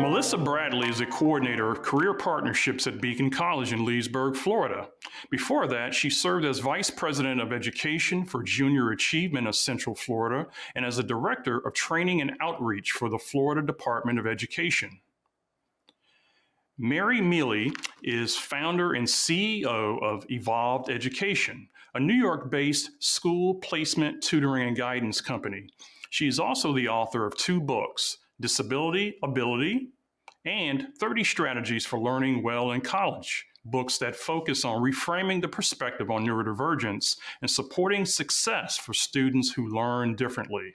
Melissa Bradley is a coordinator of career partnerships at Beacon College in Leesburg, Florida. Before that, she served as Vice President of Education for Junior Achievement of Central Florida and as a Director of Training and Outreach for the Florida Department of Education. Mary Mealy is founder and CEO of Evolved Education, a New York-based school placement, tutoring, and guidance company. She is also the author of 2 books, Disability Ability and 30 Strategies for Learning Well in College, books that focus on reframing the perspective on neurodivergence and supporting success for students who learn differently.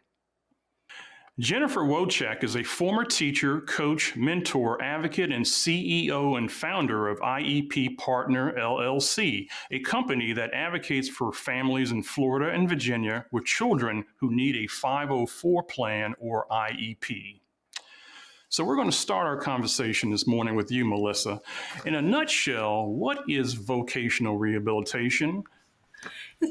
Jennifer Wojcik is a former teacher, coach, mentor, advocate, and CEO and founder of IEP Partner LLC, a company that advocates for families in Florida and Virginia with children who need a 504 plan or IEP. So we're going to start our conversation this morning with you, Melissa. In a nutshell, what is vocational rehabilitation?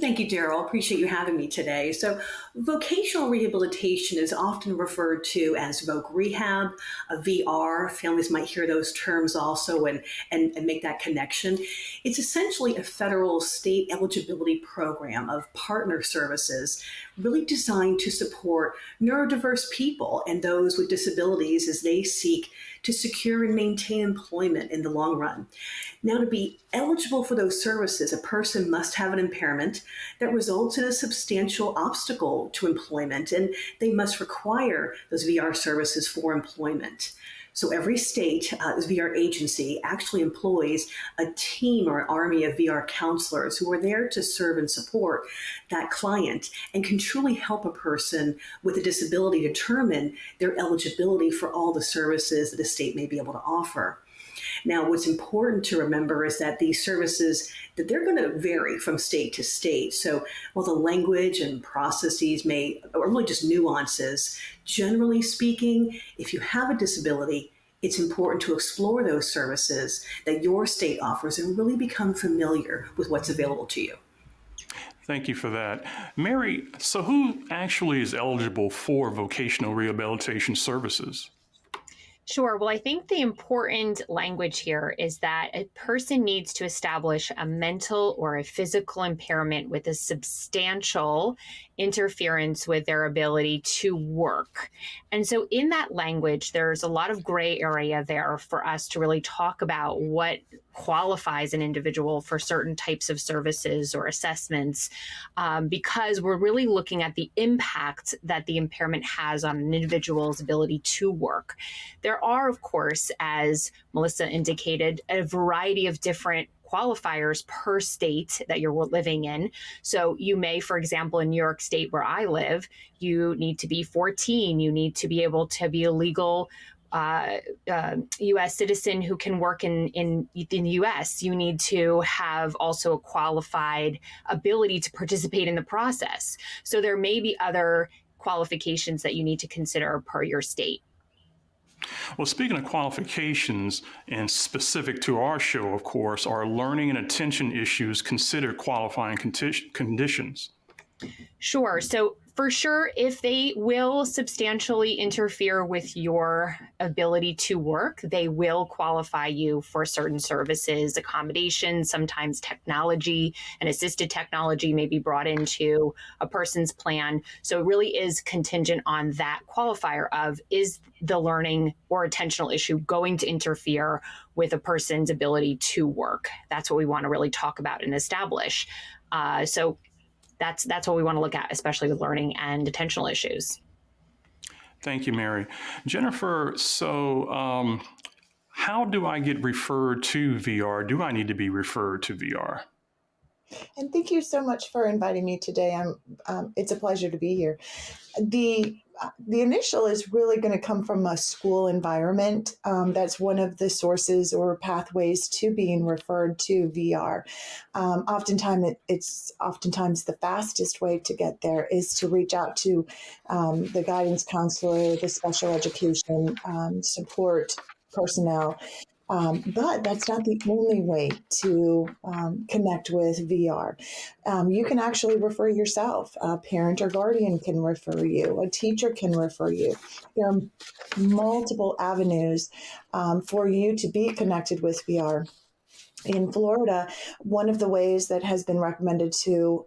Thank you, Daryl. Appreciate you having me today. So vocational rehabilitation is often referred to as voc rehab, a VR. Families might hear those terms also and make that connection. It's essentially a federal state eligibility program of partner services really designed to support neurodiverse people and those with disabilities as they seek to secure and maintain employment in the long run. Now, to be eligible for those services, a person must have an impairment that results in a substantial obstacle to employment, and they must require those VR services for employment. So every state VR agency actually employs a team or an army of VR counselors who are there to serve and support that client and can truly help a person with a disability determine their eligibility for all the services that a state may be able to offer. Now, what's important to remember is that these services, that they're going to vary from state to state. So while the language and processes are really just nuances, generally speaking, if you have a disability, it's important to explore those services that your state offers and really become familiar with what's available to you. Thank you for that. Mary, so who actually is eligible for vocational rehabilitation services? Sure. Well, I think the important language here is that a person needs to establish a mental or a physical impairment with a substantial interference with their ability to work. And so in that language, there's a lot of gray area there for us to really talk about what qualifies an individual for certain types of services or assessments, because we're really looking at the impact that the impairment has on an individual's ability to work. There are, of course, as Melissa indicated, a variety of different qualifiers per state that you're living in. So you may, for example, in New York State where I live, you need to be 14. You need to be able to be a legal U.S. citizen who can work in the U.S. You need to have also a qualified ability to participate in the process. So there may be other qualifications that you need to consider per your state. Well, speaking of qualifications, and specific to our show, of course, are learning and attention issues considered qualifying conditions? Sure. So for sure, if they will substantially interfere with your ability to work, they will qualify you for certain services, accommodations. Sometimes technology and assisted technology may be brought into a person's plan. So it really is contingent on that qualifier of, is the learning or attentional issue going to interfere with a person's ability to work? That's what we want to really talk about and establish. So that's what we want to look at, especially with learning and attentional issues. Thank you, Mary. Jennifer, so how do I get referred to VR? Do I need to be referred to VR? And thank you so much for inviting me today. It's a pleasure to be here. The initial is really going to come from a school environment. That's one of the sources or pathways to being referred to VR. It's oftentimes the fastest way to get there is to reach out to the guidance counselor, the special education support personnel, But that's not the only way to connect with VR. You can actually refer yourself. A parent or guardian can refer you. A teacher can refer you. There are multiple avenues for you to be connected with VR. In Florida, one of the ways that has been recommended to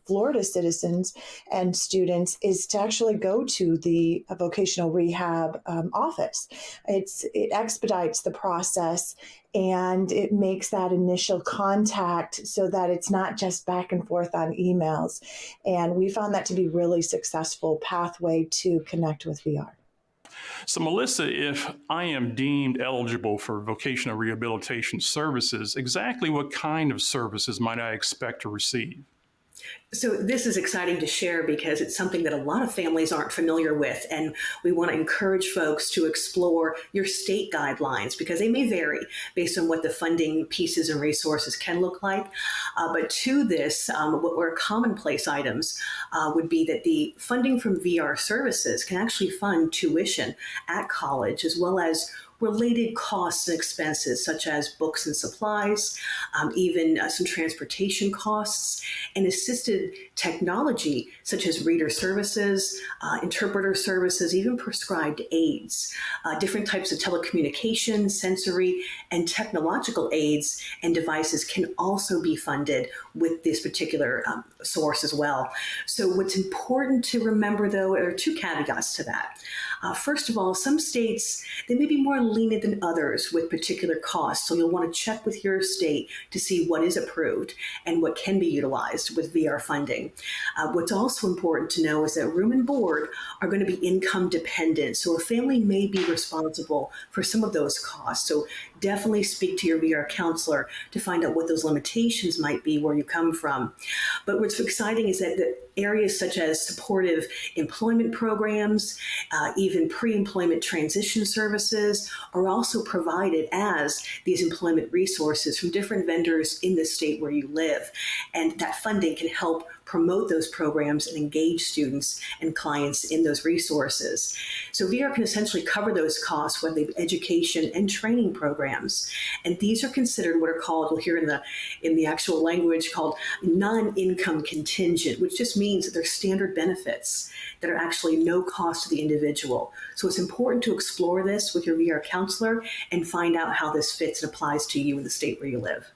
Florida citizens and students is to actually go to the vocational rehab office. It expedites the process and it makes that initial contact so that it's not just back and forth on emails. And we found that to be really successful pathway to connect with VR. So, Melissa, if I am deemed eligible for vocational rehabilitation services, exactly what kind of services might I expect to receive? So this is exciting to share because it's something that a lot of families aren't familiar with. And we want to encourage folks to explore your state guidelines because they may vary based on what the funding pieces and resources can look like. But to this, what were commonplace items would be that the funding from VR services can actually fund tuition at college as well as related costs and expenses such as books and supplies, even some transportation costs, and assisted technology such as reader services, interpreter services, even prescribed aids, different types of telecommunication, sensory, and technological aids and devices can also be funded with this particular source as well. So what's important to remember, though, are two caveats to that. First of all, some states, they may be more lenient than others with particular costs. So you'll want to check with your state to see what is approved and what can be utilized with VR funding. What's also important to know is that room and board are going to be income dependent. So a family may be responsible for some of those costs. So definitely speak to your VR counselor to find out what those limitations might be where you come from. But what's exciting is that the areas such as supportive employment programs, even pre-employment transition services are also provided as these employment resources from different vendors in the state where you live. And that funding can help promote those programs and engage students and clients in those resources. So VR can essentially cover those costs, whether they be education and training programs. And these are considered what are called, we'll hear in the actual language, called non-income contingent, which just means that they're standard benefits that are actually no cost to the individual. So it's important to explore this with your VR counselor and find out how this fits and applies to you in the state where you live.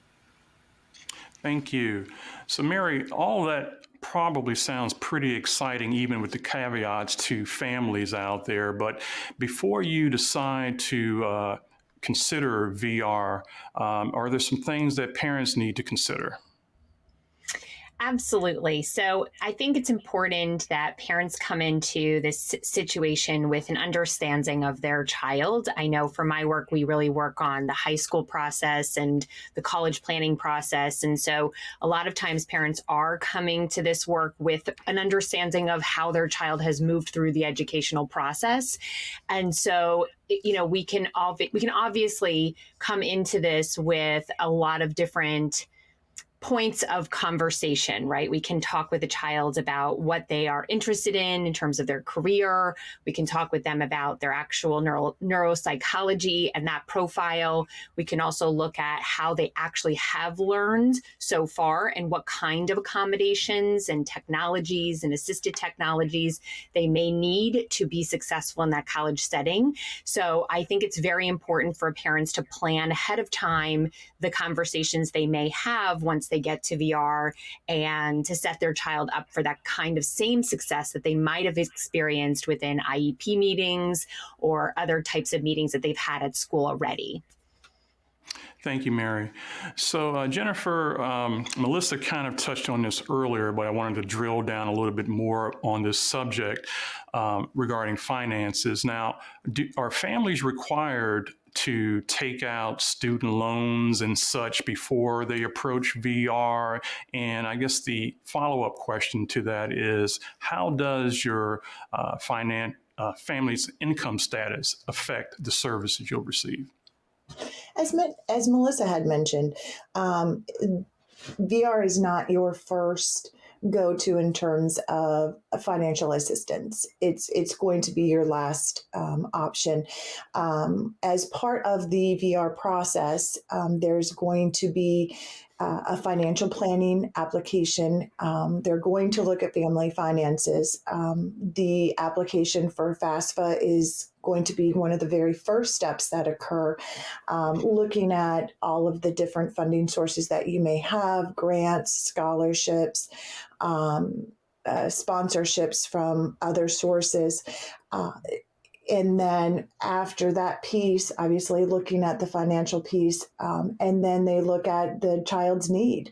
Thank you. So, Mary, all that probably sounds pretty exciting, even with the caveats to families out there. But before you decide to consider VR, are there some things that parents need to consider? Absolutely. So I think it's important that parents come into this situation with an understanding of their child. I know for my work, we really work on the high school process and the college planning process. And so a lot of times parents are coming to this work with an understanding of how their child has moved through the educational process. And so we can obviously come into this with a lot of different points of conversation, right? We can talk with a child about what they are interested in terms of their career. We can talk with them about their actual neuropsychology and that profile. We can also look at how they actually have learned so far and what kind of accommodations and technologies and assisted technologies they may need to be successful in that college setting. So I think it's very important for parents to plan ahead of time the conversations they may have once they get to VR and to set their child up for that kind of same success that they might have experienced within IEP meetings or other types of meetings that they've had at school already. Thank you, Mary. So, Jennifer, Melissa kind of touched on this earlier, but I wanted to drill down a little bit more on this subject regarding finances. Now, are families required to take out student loans and such before they approach VR? And I guess the follow-up question to that is, how does your family's income status affect the services you'll receive? As Melissa had mentioned, VR is not your first go to in terms of financial assistance. It's going to be your last option. As part of the VR process, there's going to be a financial planning application. They're going to look at family finances. The application for FAFSA is going to be one of the very first steps that occur, looking at all of the different funding sources that you may have, grants, scholarships, sponsorships from other sources. And then after that piece, obviously looking at the financial piece, and then they look at the child's need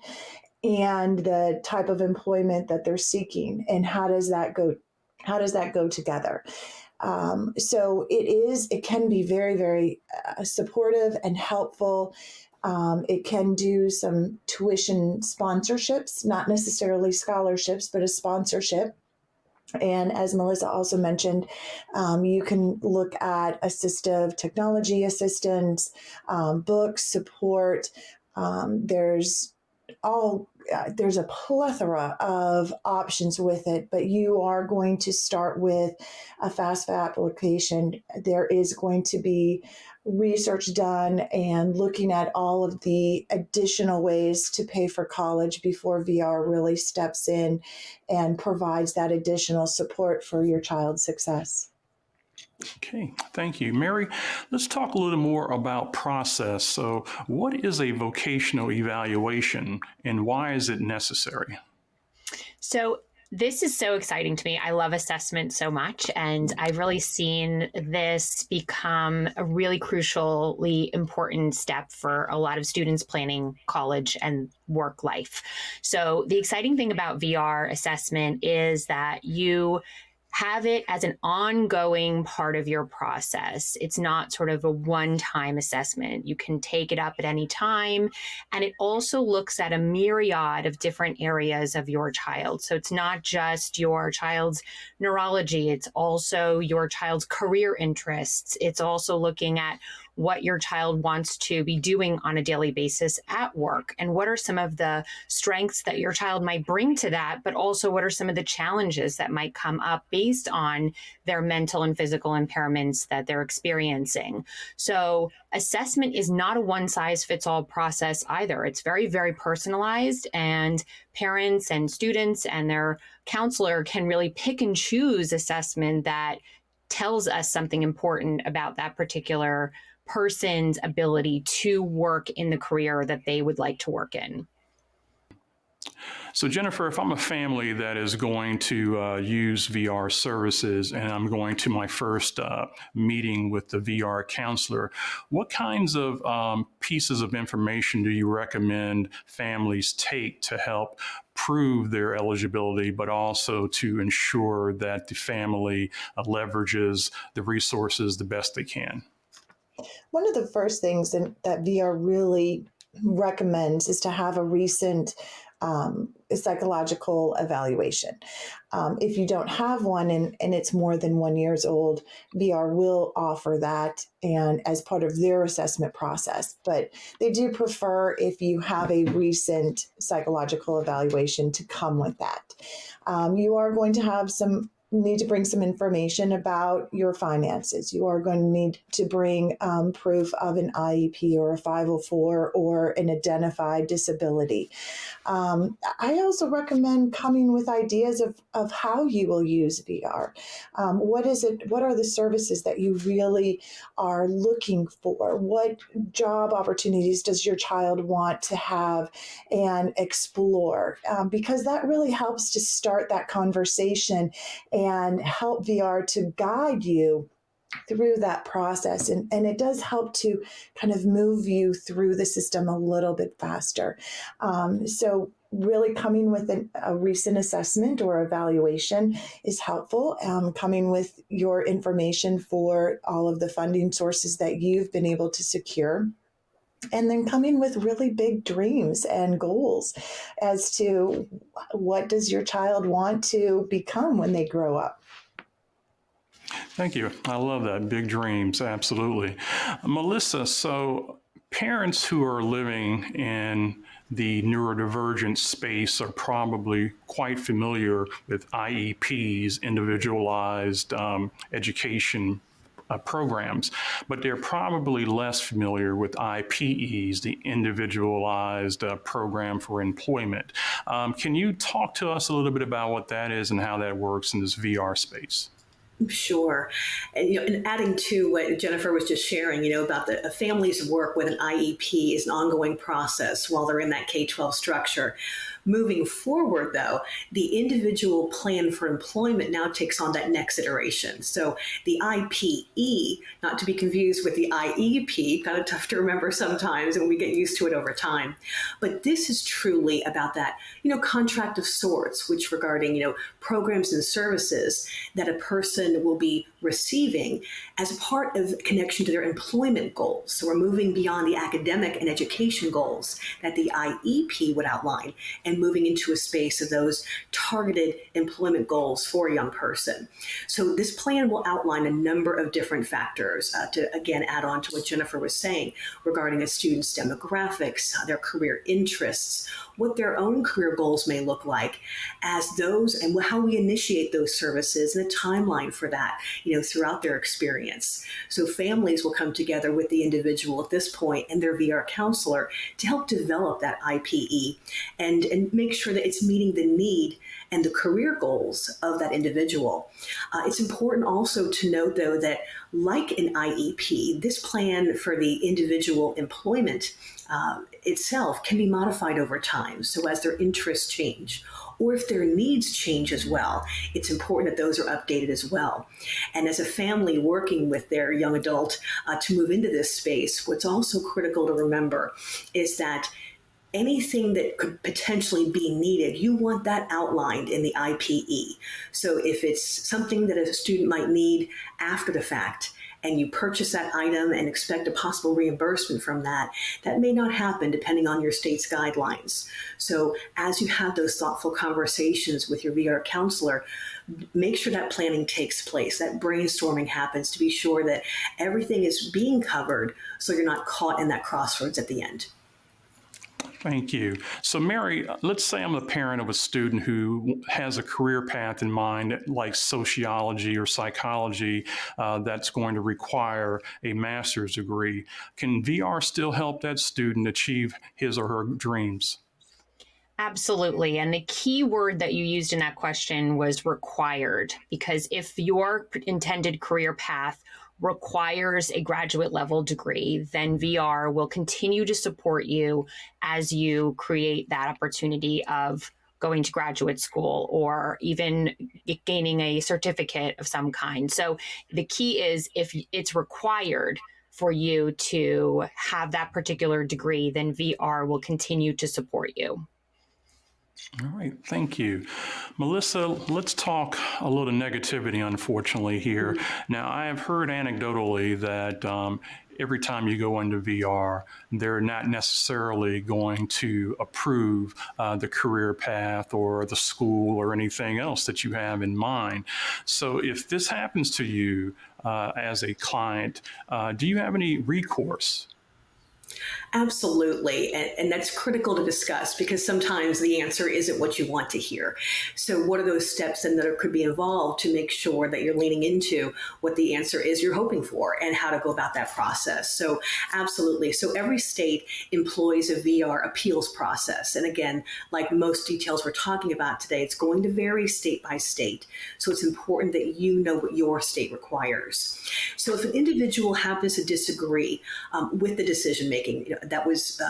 and the type of employment that they're seeking, and how does that go together. So it can be very, very supportive and helpful. It can do some tuition sponsorships, not necessarily scholarships, but a sponsorship. And as Melissa also mentioned, you can look at assistive technology assistance, books, support. There's a plethora of options with it, but you are going to start with a FAFSA application. There is going to be research done and looking at all of the additional ways to pay for college before VR really steps in and provides that additional support for your child's success. Okay, thank you. Mary, let's talk a little more about process. So what is a vocational evaluation and why is it necessary? So this is so exciting to me. I love assessment so much, and I've really seen this become a really crucially important step for a lot of students planning college and work life. So the exciting thing about VR assessment is that you have it as an ongoing part of your process. It's not sort of a one-time assessment. You can take it up at any time. And it also looks at a myriad of different areas of your child. So it's not just your child's neurology. It's also your child's career interests. It's also looking at what your child wants to be doing on a daily basis at work, and what are some of the strengths that your child might bring to that, but also what are some of the challenges that might come up based on their mental and physical impairments that they're experiencing. So assessment is not a one-size-fits-all process either. It's very, very personalized, and parents and students and their counselor can really pick and choose assessment that tells us something important about that particular person's ability to work in the career that they would like to work in. So Jennifer, if I'm a family that is going to use VR services and I'm going to my first meeting with the VR counselor, what kinds of pieces of information do you recommend families take to help prove their eligibility, but also to ensure that the family leverages the resources the best they can? One of the first things that VR really recommends is to have a recent psychological evaluation. If you don't have one and it's more than 1 year old, VR will offer that and as part of their assessment process. But they do prefer if you have a recent psychological evaluation to come with that. You are going to need to bring some information about your finances. You are going to need to bring proof of an IEP or a 504 or an identified disability. I also recommend coming with ideas of how you will use VR. What are the services that you really are looking for? What job opportunities does your child want to have and explore? Because that really helps to start that conversation and help VR to guide you through that process. And it does help to kind of move you through the system a little bit faster. So really coming with a recent assessment or evaluation is helpful. Coming with your information for all of the funding sources that you've been able to secure. And then coming with really big dreams and goals as to what does your child want to become when they grow up. Thank you. I love that. Big dreams. Absolutely. Melissa, so parents who are living in the neurodivergent space are probably quite familiar with IEPs, individualized education programs, but they're probably less familiar with IPEs, the individualized program for employment. Can you talk to us a little bit about what that is and how that works in this VR space? Sure. And adding to what Jennifer was just sharing, about the family's work with an IEP is an ongoing process while they're in that K-12 structure. Moving forward, though, the individual plan for employment now takes on that next iteration. So the IPE, not to be confused with the IEP, kind of tough to remember sometimes, and we get used to it over time. But this is truly about that, contract of sorts, which regarding, programs and services that a person will be receiving as part of connection to their employment goals. So we're moving beyond the academic and education goals that the IEP would outline and moving into a space of those targeted employment goals for a young person. So this plan will outline a number of different factors to, again, add on to what Jennifer was saying regarding a student's demographics, their career interests, what their own career goals may look like as those, and how we initiate those services and a timeline for that, throughout their experience. So families will come together with the individual at this point and their VR counselor to help develop that IPE and make sure that it's meeting the need and the career goals of that individual. It's important also to note, though, that like an IEP, this plan for the individual employment itself can be modified over time. So as their interests change, or if their needs change as well, it's important that those are updated as well. And as a family working with their young adult to move into this space, what's also critical to remember is that anything that could potentially be needed, you want that outlined in the IPE. So if it's something that a student might need after the fact, and you purchase that item and expect a possible reimbursement from that, that may not happen depending on your state's guidelines. So as you have those thoughtful conversations with your VR counselor, make sure that planning takes place, that brainstorming happens to be sure that everything is being covered so you're not caught in that crossroads at the end. Thank you. So, Mary, let's say I'm a parent of a student who has a career path in mind, like sociology or psychology, that's going to require a master's degree. Can VR still help that student achieve his or her dreams? Absolutely. And the key word that you used in that question was required, because if your intended career path requires a graduate level degree, then VR will continue to support you as you create that opportunity of going to graduate school or even gaining a certificate of some kind. So the key is if it's required for you to have that particular degree, then VR will continue to support you. All right, thank you. Melissa, let's talk a little negativity, unfortunately, here. Now, I have heard anecdotally that every time you go into VR, they're not necessarily going to approve the career path or the school or anything else that you have in mind. So if this happens to you as a client, do you have any recourse? Absolutely. And that's critical to discuss because sometimes the answer isn't what you want to hear. So what are those steps then that could be involved to make sure that you're leaning into what the answer is you're hoping for and how to go about that process? So absolutely. So every state employs a VR appeals process. And again, like most details we're talking about today, it's going to vary state by state. So it's important that you know what your state requires. So if an individual happens to disagree with the decision making, that was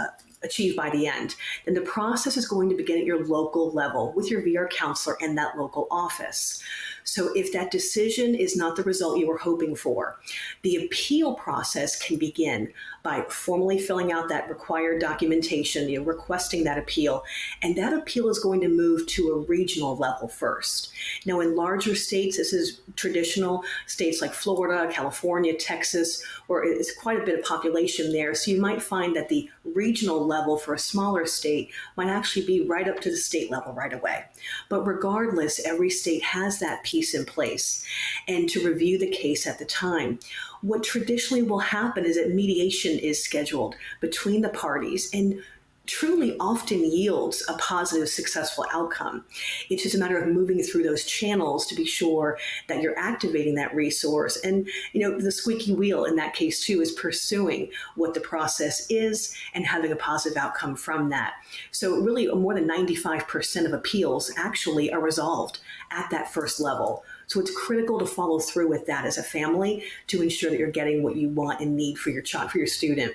achieved by the end, then the process is going to begin at your local level with your VR counselor and that local office. So if that decision is not the result you were hoping for, the appeal process can begin by formally filling out that required documentation, requesting that appeal, and that appeal is going to move to a regional level first. Now, in larger states, this is traditional states like Florida, California, Texas, where it's quite a bit of population there. So you might find that the regional level for a smaller state might actually be right up to the state level right away. But regardless, every state has that piece in place. And to review the case at the time, what traditionally will happen is that mediation is scheduled between the parties. And truly often yields a positive, successful outcome. It's just a matter of moving through those channels to be sure that you're activating that resource. And, the squeaky wheel in that case, too, is pursuing what the process is and having a positive outcome from that. So, really, more than 95% of appeals actually are resolved at that first level. So it's critical to follow through with that as a family to ensure that you're getting what you want and need for your child, for your student.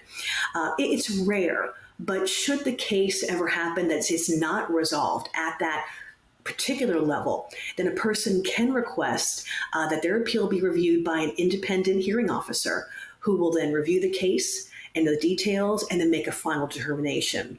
It's rare, but should the case ever happen that it's not resolved at that particular level, then a person can request that their appeal be reviewed by an independent hearing officer who will then review the case and the details and then make a final determination.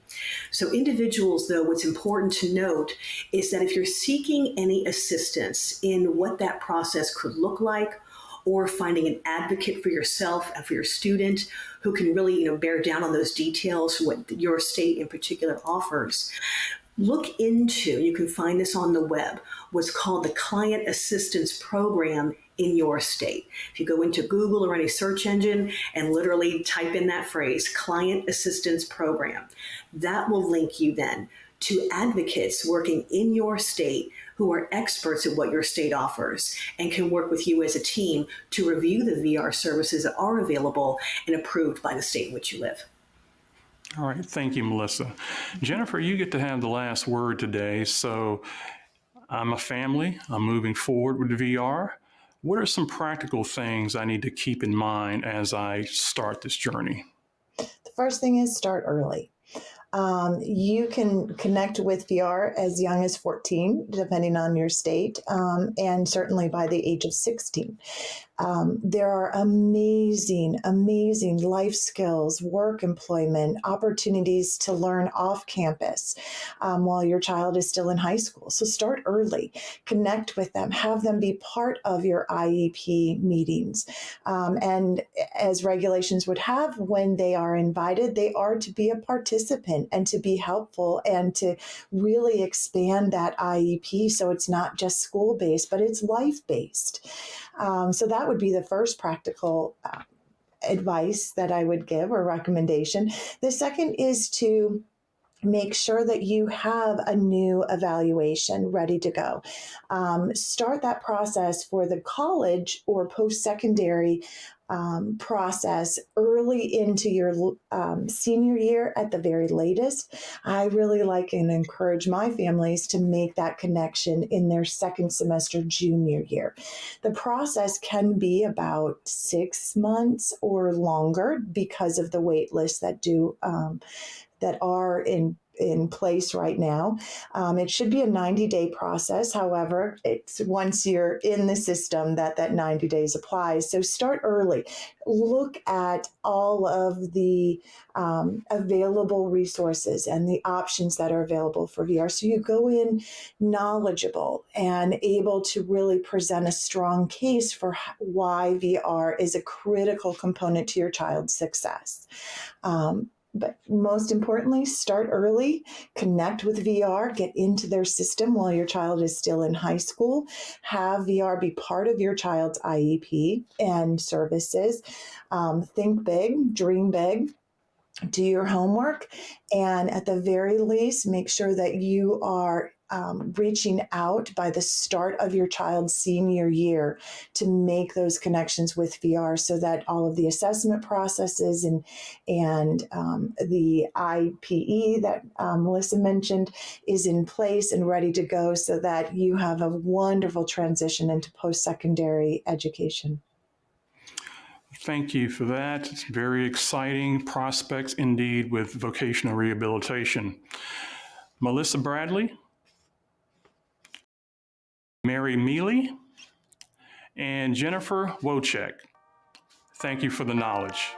So individuals, though, what's important to note is that if you're seeking any assistance in what that process could look like, or finding an advocate for yourself and for your student who can really, bear down on those details, what your state in particular offers, look into, you can find this on the web, what's called the Client Assistance Program in your state. If you go into Google or any search engine and literally type in that phrase, Client Assistance Program, that will link you then to advocates working in your state who are experts at what your state offers and can work with you as a team to review the VR services that are available and approved by the state in which you live. All right, thank you, Melissa. Jennifer, you get to have the last word today. So I'm a family, I'm moving forward with VR. What are some practical things I need to keep in mind as I start this journey? The first thing is start early. You can connect with VR as young as 14, depending on your state, and certainly by the age of 16. There are amazing life skills, work employment, opportunities to learn off campus while your child is still in high school. So start early, connect with them, have them be part of your IEP meetings. And as regulations would have, when they are invited, they are to be a participant and to be helpful and to really expand that IEP so it's not just school-based, but it's life-based. So that would be the first practical advice that I would give or recommendation. The second is to make sure that you have a new evaluation ready to go. Start that process for the college or post-secondary process early into your senior year at the very latest. I really like and encourage my families to make that connection in their second semester junior year. The process can be about 6 months or longer because of the wait lists that are in place right now. It should be a 90-day process. However, it's once you're in the system that 90 days applies. So start early. Look at all of the available resources and the options that are available for VR. So you go in knowledgeable and able to really present a strong case for why VR is a critical component to your child's success. But most importantly, start early, connect with VR, get into their system while your child is still in high school, have VR be part of your child's IEP and services. Think big, dream big, do your homework, and at the very least, make sure that you are reaching out by the start of your child's senior year to make those connections with VR so that all of the assessment processes and the IPE that Melissa mentioned is in place and ready to go so that you have a wonderful transition into post-secondary education. Thank you for that. It's very exciting prospects indeed with vocational rehabilitation. Melissa Bradley, Mary Mealy, and Jennifer Wojcik. Thank you for the knowledge.